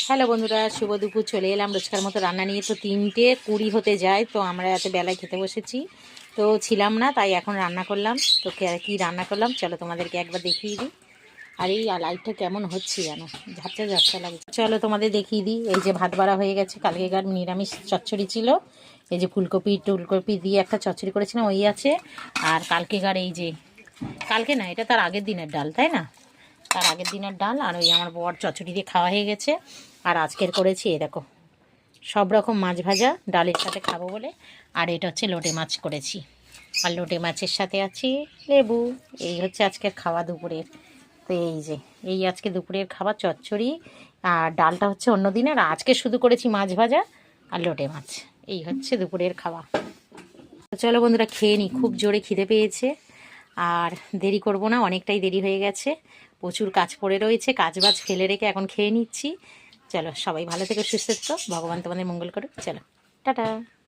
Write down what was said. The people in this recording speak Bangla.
হ্যালো বন্ধুরা, শুভ দুপুর। চলে এলাম রোজকার মতো রান্না নিয়ে। তো 3:20 হতে যায়, তো আমরা এত বেলায় খেতে বসেছি, তো ছিলাম না, তাই এখন রান্না করলাম। তো কি রান্না করলাম চলো তোমাদেরকে একবার দেখিয়ে দিই। আর এই লাইটটা কেমন হচ্ছে জানো, ঝাপসা ঝাপসা লাগছে। চলো তোমাদের দেখিয়ে দিই। এই যে ভাত বাড়া হয়ে গেছে, কালকেকার নিরামিষ চচ্চড়ি ছিল। এই যে ফুলকপি দিয়ে একটা চচ্চড়ি করেছিলাম, ওই আছে। আর কালকেকার এই যে, কালকে না, এটা তার আগের দিনের ডাল, তাই না? তার আগের দিনের ডাল। আর ওই আমার বর চচ্চড়ি দিয়ে খাওয়া হয়ে গেছে। আর আজকের করেছি এ দেখো, সব রকম মাছ ভাজা ডালের সাথে খাবো বলে। আর এটা হচ্ছে লোটে মাছ করেছি, আর লোটে মাছের সাথে আছি লেবু। এই হচ্ছে আজকের খাওয়া দুপুরের। তো এই যে, এই আজকে দুপুরের খাবার চচ্চড়ি। আর ডালটা হচ্ছে অন্য দিনের, আর আজকে শুধু করেছি মাছ ভাজা আর লোটে মাছ। এই হচ্ছে দুপুরের খাওয়া। তো চলো বন্ধুরা, খেয়ে নিই, খুব জোরে খিদে পেয়েছে। আর দেরি করব না, অনেকটাই দেরি হয়ে গেছে, প্রচুর কাজ পড়ে রয়েছে। কাজ বাজ ফেলে রেখে এখন খেয়ে নিচ্ছি। চলো, সবাই ভালো থেকো, সুস্থ থেকো, ভগবান তোমাদের মঙ্গল করুক। চলো, টাটা।